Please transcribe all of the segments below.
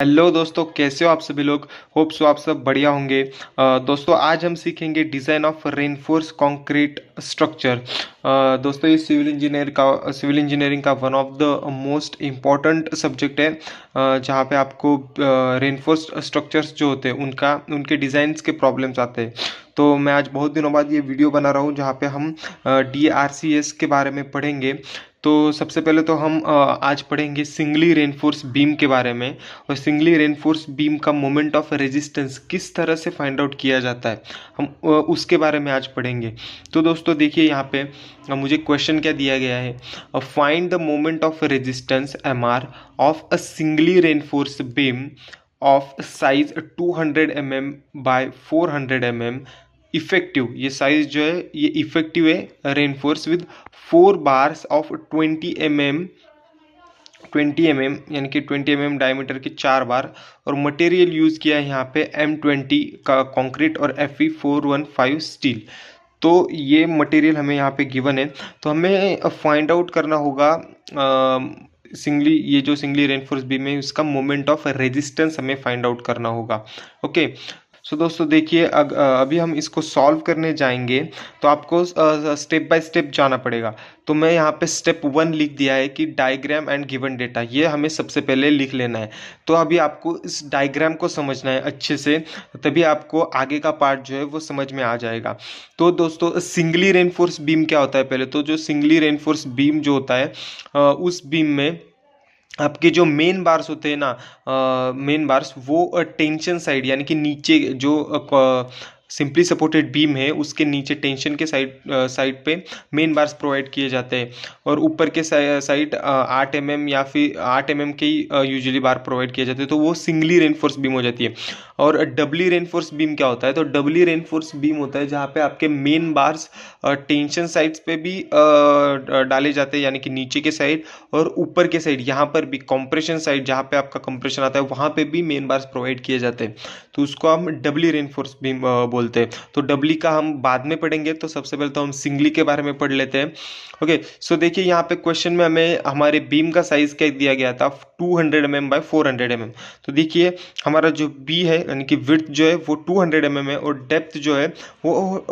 Hello दोस्तों, कैसे हो आप सभी लोग। होप सो आप सब बढ़िया होंगे। दोस्तों आज हम सीखेंगे design of reinforce concrete structure. दोस्तों ये सिविल इंजीनियरिंग का one of the most important subject है, जहाँ पे आपको रेनफोर्स स्ट्रक्चर्स जो होते हैं उनके डिज़ाइंस के प्रॉब्लम्स आते हैं। तो मैं आज बहुत दिनों बाद ये वीडियो बना रहा हूँ जहाँ पे हम DRCS के बारे में पढ़ेंगे। तो सबसे पहले तो हम आज पढ़ेंगे सिंगली रेनफोर्स बीम के बारे में, और सिंगली रेनफोर्स बीम का मोमेंट ऑफ रेजिस्टेंस किस तरह से फाइंड आउट किया जाता है, हम उसके बारे में आज पढ़ेंगे। तो दोस्तों देखिए यहाँ पे मुझे क्वेश्चन क्या दिया गया है। Find the moment of resistance MR of a singly reinforce beam of size 200 mm by 400 mm effective. ये साइज जो है ये इफेक्टिव है reinforce with 4 bars of 20 mm यानी कि 20 mm डायमीटर के 4 बार, और मटेरियल यूज़ किया है यहाँ पे M20 का कंक्रीट और Fe415 स्टील। तो ये मटेरियल हमें यहाँ पे गिवन है, तो हमें फाइंड आउट करना होगा ये जो सिंगली रेनफोर्स बीम है उसका मोमेंट ऑफ रेजिस्टेंस हमें फाइंड आउट करना होगा। ओके, सो दोस्तों देखिए अभी हम इसको सॉल्व करने जाएंगे, तो आपको स्टेप बाय स्टेप जाना पड़ेगा। तो मैं यहाँ पे स्टेप 1 लिख दिया है कि डायग्राम एंड गिवन डेटा, ये हमें सबसे पहले लिख लेना है। तो अभी आपको इस डायग्राम को समझना है अच्छे से, तभी आपको आगे का पार्ट जो है वो समझ में आ जाएगा। तो दोस्तों सिंगली रेनफोर्स बीम क्या होता है, पहले तो जो सिंगली रेनफोर्स बीम जो होता है उस बीम में आपके जो मेन बार्स होते हैं ना, मेन बार्स वो टेंशन साइड यानी कि नीचे जो सिंपली सपोर्टेड बीम है उसके नीचे टेंशन के साइड पे मेन बार्स प्रोवाइड किए जाते हैं, और ऊपर के साइड 8 mm या फिर 8 mm के यूजुअली बार प्रोवाइड किए जाते हैं, तो वो सिंगली रेनफोर्स बीम हो जाती है। और डबली रेनफोर्स बीम क्या होता है, तो डबली रेनफोर्स बीम होता है जहाँ पे आपके मेन बार्स टेंशन साइड्स पे भी डाले जाते हैं यानी कि नीचे के साइड, और ऊपर के साइड यहाँ पर भी कंप्रेशन साइड जहाँ पे आपका कंप्रेशन आता है वहाँ पे भी मेन बार्स प्रोवाइड किए जाते हैं। तो उसको हम डबली रेनफोर्स बीम बोलते हैं। तो डबली का हम बाद में पढ़ेंगे, तो सबसे पहले तो हम सिंगली के बारे में पढ़ लेते हैं। ओके, सो देखिए यहाँ पे क्वेश्चन में हमें हमारे बीम का साइज क्या दिया गया था, 200 mm बाय 400 mm। तो देखिए हमारा जो बी है यानी कि विड्थ जो है वो 200 mm है, और डेप्थ जो है वो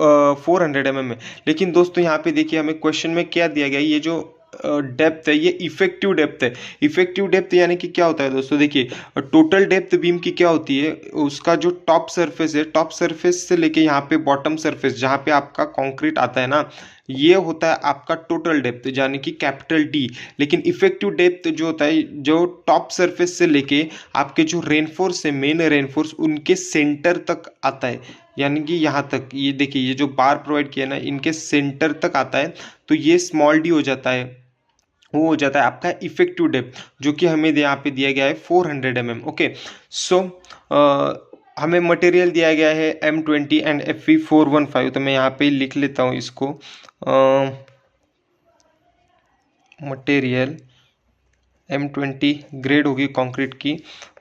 400 mm है। लेकिन दोस्तों यहाँ पे देखिए हमें क्वेश्चन में क्या दिया गया, ये जो डेप्थ है ये इफेक्टिव डेप्थ है। इफेक्टिव डेप्थ यानी कि क्या होता है दोस्तों, देखिए टोटल डेप्थ बीम की क्या होती है, उसका जो टॉप सरफेस है, टॉप सरफेस से लेके यहाँ पे बॉटम सरफेस जहाँ पे आपका कंक्रीट आता है ना, ये होता है आपका टोटल डेप्थ यानी कि कैपिटल D। लेकिन इफेक्टिव डेप्थ जो होता है जो टॉप सरफेस से लेके आपके जो रेनफोर्स है मेन रेनफोर्स उनके सेंटर तक आता है, यानी कि यहाँ तक ये देखिए ये जो बार प्रोवाइड किया ना इनके सेंटर तक आता है, तो ये स्मॉल d हो जाता है, वो हो जाता है आपका इफेक्टिव डेप्थ, जो कि हमें यहाँ पे दिया गया है 400 mm। ओके, सो हमें मटेरियल दिया गया है M20 एंड Fe415। तो मैं यहाँ पे लिख लेता हूँ इसको, मटेरियल M20 ग्रेड होगी कंक्रीट की,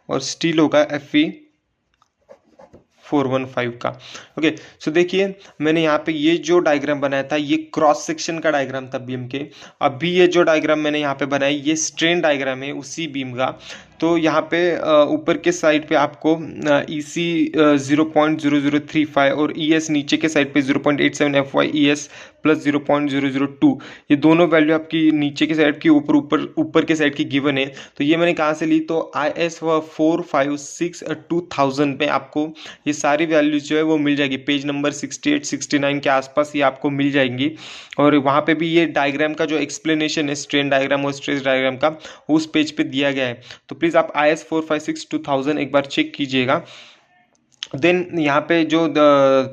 और स्टील होगा Fe415 का। ओके, सो देखिए मैंने यहाँ पे ये जो डायग्राम बनाया था ये क्रॉस सेक्शन का डायग्राम था बीम के। अभी ये जो डायग्राम मैंने यहाँ पे बनाया ये स्ट्रेन डायग्राम है उसी बीम का। तो यहाँ पे ऊपर के साइड पे आपको EC 0.0035 और ES नीचे के साइड पे 0.87 FY ES प्लस 0.002, ये दोनों वैल्यू आपकी नीचे के साइड की ऊपर के साइड की गिवन है। तो ये मैंने कहाँ से ली, तो IS 456/2000 पे आपको ये सारी वैल्यूज जो है वो मिल जाएगी, पेज नंबर 68-69 के आसपास ये आपको मिल जाएंगी। और वहाँ पे भी ये डायग्राम का जो एक्सप्लेनेशन है स्ट्रेन डायग्राम और स्ट्रेस डायग्राम का उस पेज पे दिया गया है। तो प्लीज़ आप IS 456/2000 एक बार चेक कीजिएगा। देन यहाँ पे जो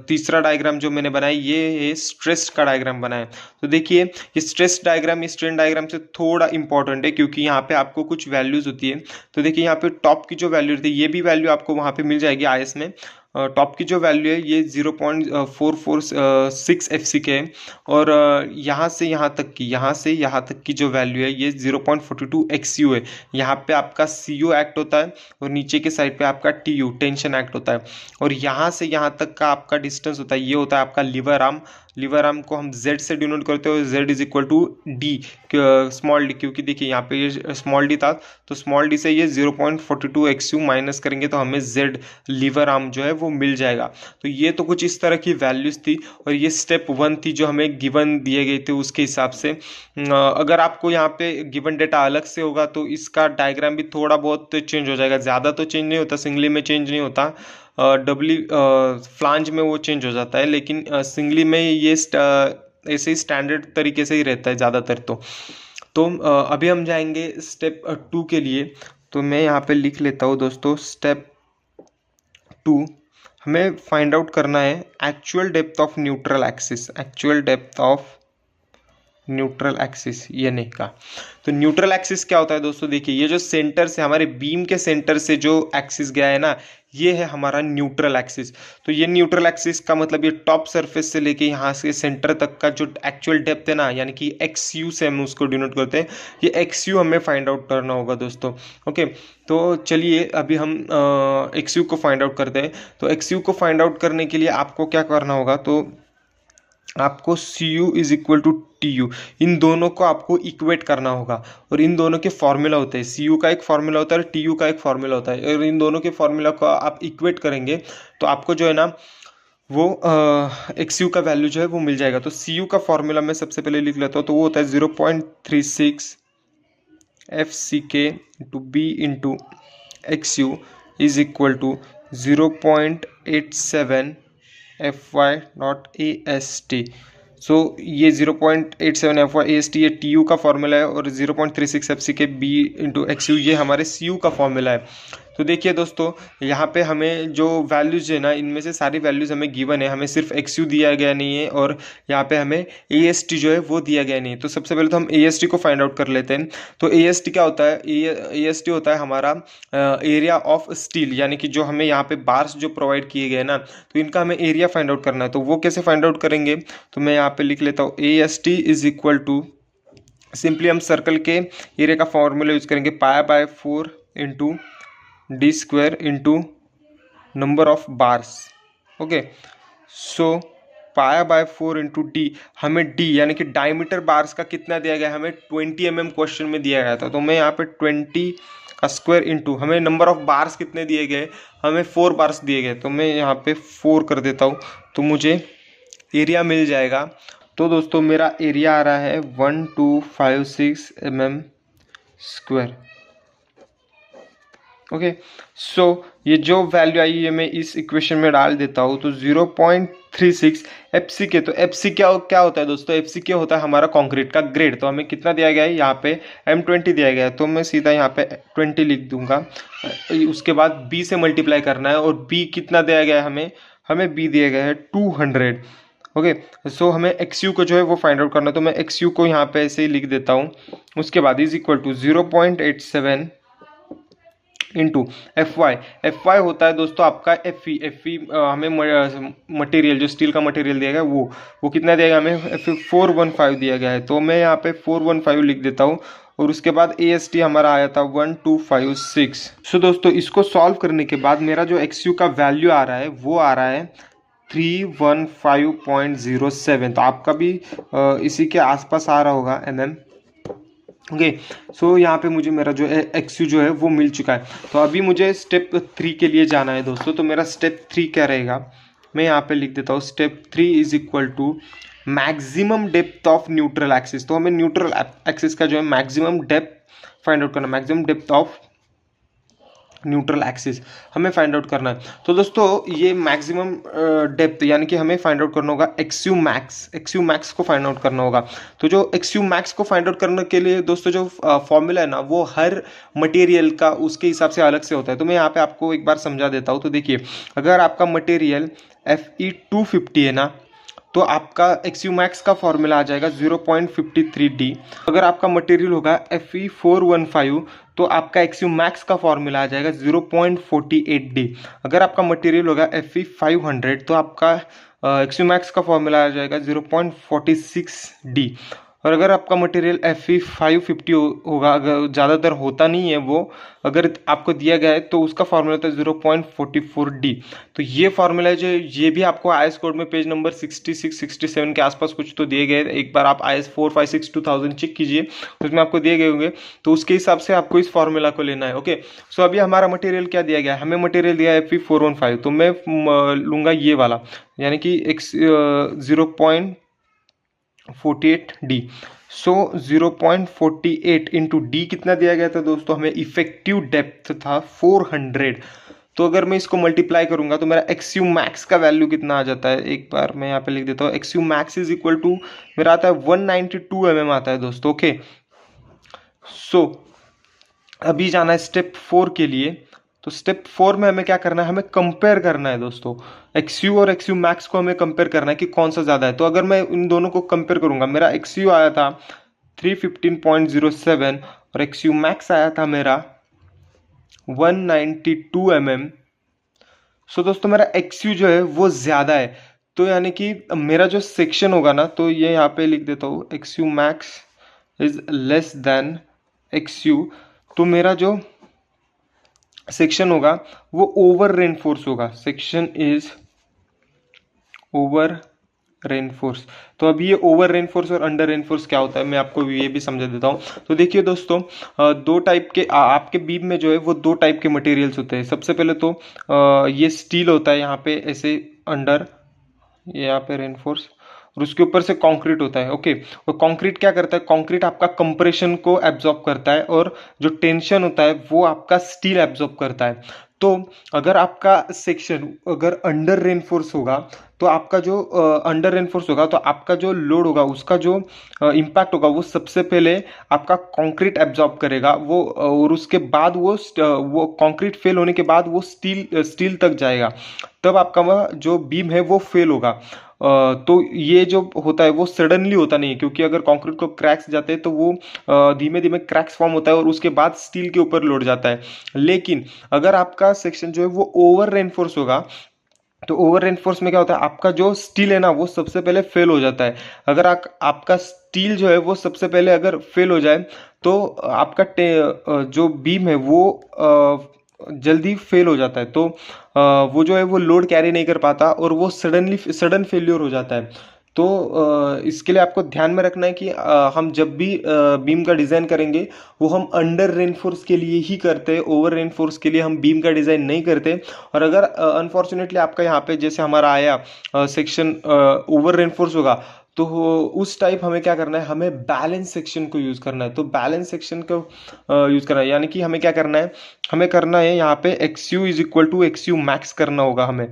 तीसरा डायग्राम जो मैंने बनाया ये स्ट्रेस का डायग्राम बनाया। तो देखिए ये स्ट्रेस डायग्राम इस स्ट्रेन डायग्राम से थोड़ा इंपॉर्टेंट है, क्योंकि यहाँ पे आपको कुछ वैल्यूज होती है। तो देखिए यहाँ पे टॉप की जो वैल्यू होती है ये भी वैल्यू आपको वहाँ पे मिल जाएगी IS में, टॉप की जो वैल्यू है ये 0.446 FCK है, और यहाँ से यहाँ तक की जो वैल्यू है ये 0.42 XU है। यहाँ पे आपका CU एक्ट होता है और नीचे के साइड पे आपका TU टेंशन एक्ट होता है, और यहाँ से यहाँ तक का आपका डिस्टेंस होता है, ये होता है आपका लीवर आर्म। लीवर आर्म को हम Z से डिनोट करते हैं, Z is equal to D, small d, क्योंकि देखिए यहाँ पे ये स्मॉल डी था, तो स्मॉल डी से ये 0.42 XU माइनस करेंगे तो हमें Z लीवर आर्म जो है वो मिल जाएगा। तो ये तो कुछ इस तरह की वैल्यूज थी, और ये स्टेप 1 थी जो हमें गिवन दिए गए थे उसके हिसाब से। अगर आपको यहाँ पे गिवन डेटा अलग से होगा तो इसका डायग्राम भी थोड़ा बहुत चेंज हो जाएगा, ज़्यादा तो चेंज नहीं होता, सिंगली में चेंज नहीं होता, डबली फ्लांज में वो चेंज हो जाता है, लेकिन सिंगली में ये ऐसे ही स्टैंडर्ड तरीके से ही रहता है ज़्यादातर। तो अभी हम जाएंगे स्टेप 2 के लिए। तो मैं यहाँ पे लिख लेता हूँ दोस्तों, स्टेप 2 हमें फाइंड आउट करना है actual depth of neutral axis, actual depth of neutral axis ये नहीं का। तो न्यूट्रल एक्सिस क्या होता है दोस्तों, देखिए ये जो सेंटर से हमारे बीम के सेंटर से जो एक्सिस गया है ना, ये है हमारा न्यूट्रल एक्सिस। तो ये न्यूट्रल एक्सिस का मतलब ये टॉप सरफेस से लेके यहाँ से सेंटर तक का जो एक्चुअल डेप्थ है ना, यानी कि XU से हम उसको डिनोट करते हैं, ये XU हमें फाइंड आउट करना होगा दोस्तों। ओके, तो चलिए अभी हम XU को फाइंड आउट करते हैं। तो XU को फाइंड आउट करने के लिए आपको क्या करना होगा, तो आपको CU is equal to TU, इन दोनों को आपको इक्वेट करना होगा, और इन दोनों के फॉर्मूला होते हैं, CU का एक फॉर्मूला होता है और TU का एक फॉर्मूला होता है, और इन दोनों के फॉर्मूला को आप इक्वेट करेंगे तो आपको जो है ना वो XU का वैल्यू जो है वो मिल जाएगा। तो CU का फॉर्मूला मैं सबसे पहले लिख लेता हूँ, तो वो होता है 0.36 FCK into B into XU is equal to 0.87 FY.AST। So ये 0.87 FY.AST ये TU का फॉर्मूला है, और 0.36 FCK B इंटू XU ये हमारे CU का फॉर्मूला है। तो देखिए दोस्तों, यहाँ पे हमें जो वैल्यूज है ना, इनमें से सारी वैल्यूज हमें गिवन है, हमें सिर्फ XU दिया गया नहीं है, और यहाँ पे हमें AST जो है वो दिया गया नहीं है। तो सबसे पहले तो हम AST को फाइंड आउट कर लेते हैं। तो AST क्या होता है, AST होता है हमारा एरिया ऑफ स्टील, यानी कि जो हमें यहाँ पे बार्स जो प्रोवाइड किए गए ना, तो इनका हमें एरिया फाइंड आउट करना है। तो वो कैसे फाइंड आउट करेंगे, तो मैं यहाँ पे लिख लेता हूँ AST is equal to, simply हम सर्कल के एरिया का फॉर्मूला यूज करेंगे, π/4 into D square into number of bars. Okay, so π/4 into D, हमें D यानी कि डायमीटर बार्स का कितना दिया गया है, हमें 20 mm क्वेश्चन में दिया गया था। तो मैं यहाँ पे 20 का स्क्वायर इंटू हमें नंबर ऑफ बार्स कितने दिए गए, हमें 4 बार्स दिए गए, तो मैं यहाँ पे 4 कर देता हूँ, तो मुझे एरिया मिल जाएगा। तो दोस्तों मेरा एरिया आ रहा है 1256 mm स्क्वायर। ओके, सो ये जो वैल्यू आई है मैं इस इक्वेशन में डाल देता हूँ, तो 0.36 FCK। तो FC क्या होता है दोस्तों, FCK होता है हमारा कंक्रीट का ग्रेड। तो हमें कितना दिया गया है, यहाँ पे M20 दिया गया है, तो मैं सीधा यहाँ पे 20 लिख दूंगा। उसके बाद B से मल्टीप्लाई करना है, और B कितना दिया गया है, हमें B दिया गया है 200। ओके, सो हमें XU को जो है वो फाइंड आउट करना है, तो मैं XU को यहाँ पे ऐसे ही लिख देता हूँ। उसके बाद is equal to 0.87 into FY होता है दोस्तों आपका FE हमें मटेरियल जो स्टील का मटेरियल दिया गया है वो कितना दिया गया हमें, 415 दिया गया है, तो मैं यहाँ पे 415 लिख देता हूँ, और उसके बाद AST हमारा आया था 1256। सो दोस्तों इसको सॉल्व करने के बाद मेरा जो XU का वैल्यू आ रहा है वो आ रहा है 315.07। तो आपका भी इसी के आसपास आ रहा होगा MM। ओके, सो यहाँ पे मुझे मेरा जो है XU जो है वो मिल चुका है। तो अभी मुझे स्टेप 3 के लिए जाना है दोस्तों। तो मेरा स्टेप 3 क्या रहेगा, मैं यहाँ पे लिख देता हूँ, step 3 is equal to maximum depth of neutral axis. तो हमें न्यूट्रल एक्सिस का जो है मैक्सिमम डेप्थ फाइंड आउट करना, maximum depth of neutral axis हमें फाइंड आउट करना है। तो दोस्तों ये मैक्सिमम डेप्थ यानी कि हमें फाइंड आउट करना होगा XU मैक्स को फाइंड आउट करना होगा। तो जो XU मैक्स को फाइंड आउट करने के लिए दोस्तों जो फॉर्मूला है ना, वो हर मटेरियल का उसके हिसाब से अलग से होता है। तो मैं यहाँ पे आपको एक बार समझा देता हूँ। तो देखिए, अगर आपका मटेरियल Fe250 है ना, तो आपका XU मैक्स का फॉर्मूला आ जाएगा 0.53D। अगर आपका मटेरियल होगा Fe415, तो आपका एक्स यू मैक्स का फॉर्मूला आ जाएगा 0.48D। अगर आपका मटेरियल होगा Fe500 तो आपका एक्स यू मैक्स का फॉर्मूला आ जाएगा 0.46D। और अगर आपका मटेरियल Fe550 होगा, अगर ज़्यादातर होता नहीं है वो, अगर आपको दिया गया है तो उसका फार्मूला होता है 0.44D। तो ये फार्मूला जो ये भी आपको IS कोड में पेज नंबर 66 67 के आसपास कुछ तो दिए गए। एक बार आप IS 456 2000 चेक कीजिए, उसमें आपको दिए गए होंगे, तो उसके हिसाब से आपको इस फार्मूला को लेना है। ओके, सो अभी हमारा मटेरियल क्या दिया गया है, हमें मटेरियल दिया है Fe415, तो मैं लूँगा ये वाला, यानी कि x 0.48D। सो 0.48 इंटू डी कितना दिया गया था दोस्तों, हमें इफेक्टिव डेप्थ था 400। तो अगर मैं इसको मल्टीप्लाई करूंगा तो मेरा एक्स यू मैक्स का वैल्यू कितना आ जाता है, एक बार मैं यहाँ पे लिख देता हूँ। X u max is equal to मेरा आता है 192 mm आता है दोस्तों। ओके, सो अभी जाना है स्टेप 4 के लिए। तो स्टेप 4 में हमें क्या करना है, हमें कंपेयर करना है दोस्तों। एक्स यू और एक्स यू मैक्स को हमें कंपेयर करना है कि कौन सा ज़्यादा है। तो अगर मैं इन दोनों को कंपेयर करूंगा, मेरा एक्स यू आया था 315.07 और एक्स यू मैक्स आया था मेरा 192 mm। सो दोस्तों मेरा एक्स यू जो है वो ज़्यादा है, तो यानी कि मेरा जो सेक्शन होगा ना, तो ये यहाँ पे लिख देता हूँ, x u max is less than x you. तो मेरा जो सेक्शन होगा वो ओवर रेनफोर्स होगा, सेक्शन इज ओवर रेनफोर्स। तो अभी ये ओवर रेनफोर्स और अंडर रेनफोर्स क्या होता है मैं आपको ये भी समझा देता हूँ। तो देखिए दोस्तों, दो टाइप के आपके बीम में जो है वो दो टाइप के मटेरियल्स होते हैं। सबसे पहले तो ये स्टील होता है यहाँ पे ऐसे अंडर, ये यहाँ पे रेनफोर्स, और उसके ऊपर से कंक्रीट होता है। ओके, और कंक्रीट क्या करता है, कंक्रीट आपका कंप्रेशन को एब्जॉर्ब करता है और जो टेंशन होता है वो आपका स्टील एब्जॉर्ब करता है। तो अगर आपका सेक्शन अगर अंडर रेनफोर्स होगा तो आपका जो अंडर रेनफोर्स होगा तो आपका जो लोड होगा उसका जो इम्पैक्ट होगा वो सबसे पहले आपका कंक्रीट एब्जॉर्ब करेगा वो, और उसके बाद वो कंक्रीट फेल होने के बाद वो स्टील तक जाएगा, तब आपका जो बीम है वो फेल होगा। तो ये जो होता है वो सडनली होता नहीं है, क्योंकि अगर कंक्रीट को क्रैक्स जाते हैं तो वो धीमे धीमे क्रैक्स फॉर्म होता है और उसके बाद स्टील के ऊपर लोड जाता है। लेकिन अगर आपका सेक्शन जो है वो ओवर रेनफोर्स होगा, तो ओवर रेनफोर्स में क्या होता है, आपका जो स्टील है ना वो सबसे पहले फेल हो जाता है। अगर आपका स्टील जो है वो सबसे पहले अगर फेल हो जाए तो आपका जो बीम है वो जल्दी फेल हो जाता है। तो वो जो है वो लोड कैरी नहीं कर पाता और वो सडन फेल्योर हो जाता है। तो इसके लिए आपको ध्यान में रखना है कि हम जब भी बीम का डिज़ाइन करेंगे वो हम अंडर रेनफोर्स के लिए ही करते हैं, ओवर रेनफोर्स के लिए हम बीम का डिज़ाइन नहीं करते। और अगर अनफॉर्चुनेटली आपका यहाँ पे जैसे हमारा आया सेक्शन ओवर रेनफोर्स होगा, तो उस टाइप हमें क्या करना है, हमें बैलेंस सेक्शन को यूज़ करना है। तो बैलेंस सेक्शन को यूज़ करना है, यानी कि हमें क्या करना है, हमें करना है यहाँ पे x u is equal to x u max करना होगा हमें।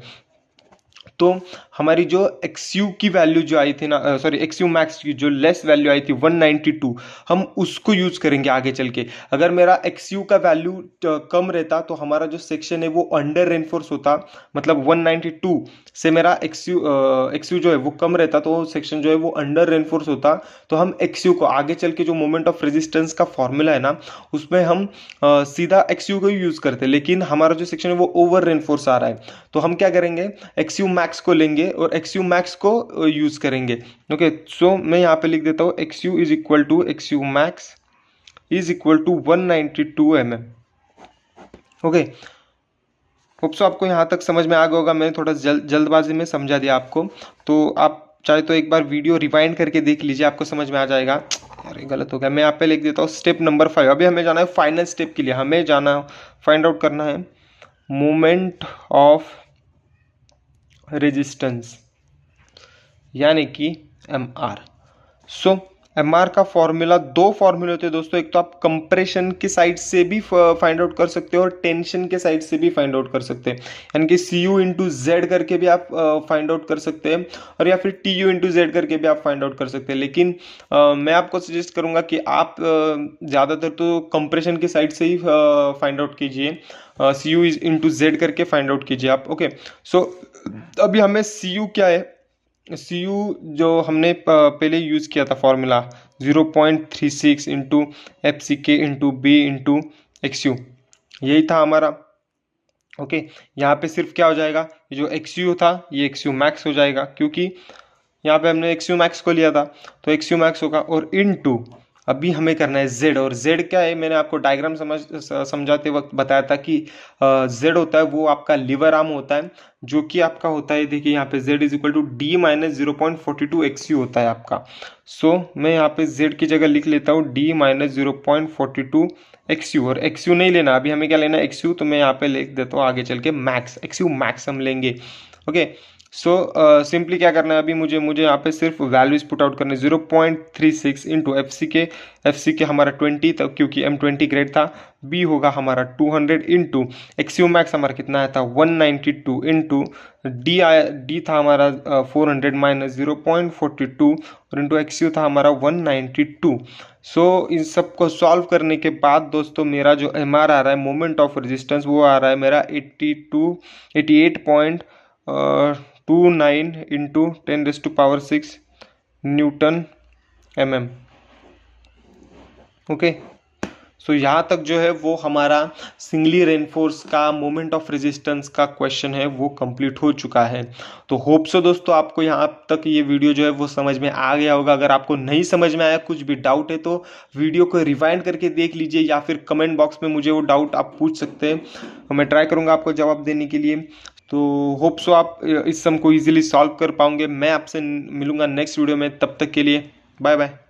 तो हमारी जो एक्स यू की वैल्यू जो आई थी ना, सॉरी एक्स यू मैक्स की जो लेस वैल्यू आई थी 192, हम उसको यूज करेंगे आगे चल के। अगर मेरा एक्स यू का वैल्यू कम रहता तो हमारा जो सेक्शन है वो अंडर रेनफोर्स होता, मतलब 192 से मेरा एक्स यू जो है वो कम रहता तो सेक्शन जो है वो अंडर रेनफोर्स होता। तो हम एक्स यू को आगे चल के जो मोमेंट ऑफ रेजिस्टेंस का फॉर्मूला है ना उसमें हम सीधा एक्स यू को ही यूज करते, लेकिन हमारा जो सेक्शन है वो ओवर रेनफोर्स आ रहा है, तो हम क्या करेंगे, एक्स यू मैक्स को लेंगे और एक्स यू मैक्स को यूज करेंगे। ओके, सो मैं यहाँ पे लिख देता हूँ x u is equal to x u max is equal to 192 mm। Okay, hope so आपको यहाँ तक समझ में आ गया होगा, मैंने थोड़ा जल्दबाजी में समझा दिया आपको। तो आप चाहे तो एक बार वीडियो रिवाइंड करके देख लीजिए, आपको समझ में आ जाएगा। अरे गलत हो गया, मैं यहाँ पे लिख देता हूँ स्टेप नंबर 5। अभी हमें जाना है फाइनल स्टेप के लिए, हमें जाना फाइंड आउट करना है मोमेंट ऑफ रेजिस्टेंस, यानी कि एम आर। सो एम आर का फॉर्मूला, दो फॉर्मूले होते हैं दोस्तों, एक तो आप कंप्रेशन की साइड से भी फाइंड आउट कर सकते हो और टेंशन के साइड से भी फाइंड आउट कर सकते हैं, यानी कि सी यू इंटू जेड करके भी आप फाइंड आउट कर सकते हैं और या फिर टी यू इंटू जेड करके भी आप फाइंड आउट कर सकते हैं। लेकिन मैं आपको सजेस्ट करूंगा कि आप ज़्यादातर तो कंप्रेशन की साइड से ही फाइंड आउट कीजिए, सी यू इंटू जेड करके फाइंड आउट कीजिए आप। ओके, सो अभी हमें सी यू क्या है, सी यू जो हमने पहले यूज़ किया था फॉर्मूला 0.36 इंटू एफ सी के इंटू बी इंटू XU, यही था हमारा। ओके, यहाँ पे सिर्फ क्या हो जाएगा, जो XU था ये XU मैक्स हो जाएगा, क्योंकि यहाँ पे हमने XU मैक्स को लिया था, तो XU मैक्स होगा। और इनटू अभी हमें करना है Z, और Z क्या है, मैंने आपको डायग्राम समझाते वक्त बताया था कि Z होता है वो आपका लीवर आर्म होता है, जो कि आपका होता है, देखिए यहाँ पे Z is equal to D minus 0.42 XU होता है आपका। सो मैं यहाँ पे Z की जगह लिख लेता हूँ D माइनस 0.42 XU, और XU नहीं लेना अभी, हमें क्या लेना है XU, तो मैं यहाँ पे लिख देता हूँ आगे चल के मैक्स, XU मैक्स हम लेंगे। ओके, सो सिंपली क्या करना है अभी, मुझे यहाँ पे सिर्फ वैल्यूज पुट आउट करने, 0.36 इंटू एफ सी के हमारा 20 तक, क्योंकि M20 ग्रेड था, बी होगा हमारा 200 इंटू XU मैक्स हमारा कितना आया था 192 इंटू डी था हमारा 400 माइनस 0.42 और इंटू XU था हमारा 192। सो इन सब को सॉल्व करने के बाद दोस्तों मेरा जो MR आ रहा है, मोमेंट ऑफ रेजिस्टेंस, वो आ रहा है मेरा 88.29 इंटू 10⁻⁶ न्यूटन MM। ओके, सो यहाँ तक जो है वो हमारा सिंगली रेनफोर्स का मोमेंट ऑफ रेजिस्टेंस का क्वेश्चन है वो कंप्लीट हो चुका है। तो होप सो दोस्तों आपको यहाँ तक ये वीडियो जो है वो समझ में आ गया होगा। अगर आपको नहीं समझ में आया, कुछ भी डाउट है, तो वीडियो को रिवाइंड करके देख लीजिए, या फिर कमेंट बॉक्स में मुझे वो डाउट आप पूछ सकते हैं, मैं ट्राई करूँगा आपको जवाब देने के लिए। तो होप सो आप इस सम को ईजिली सॉल्व कर पाओगे। मैं आपसे मिलूंगा नेक्स्ट वीडियो में, तब तक के लिए बाय बाय।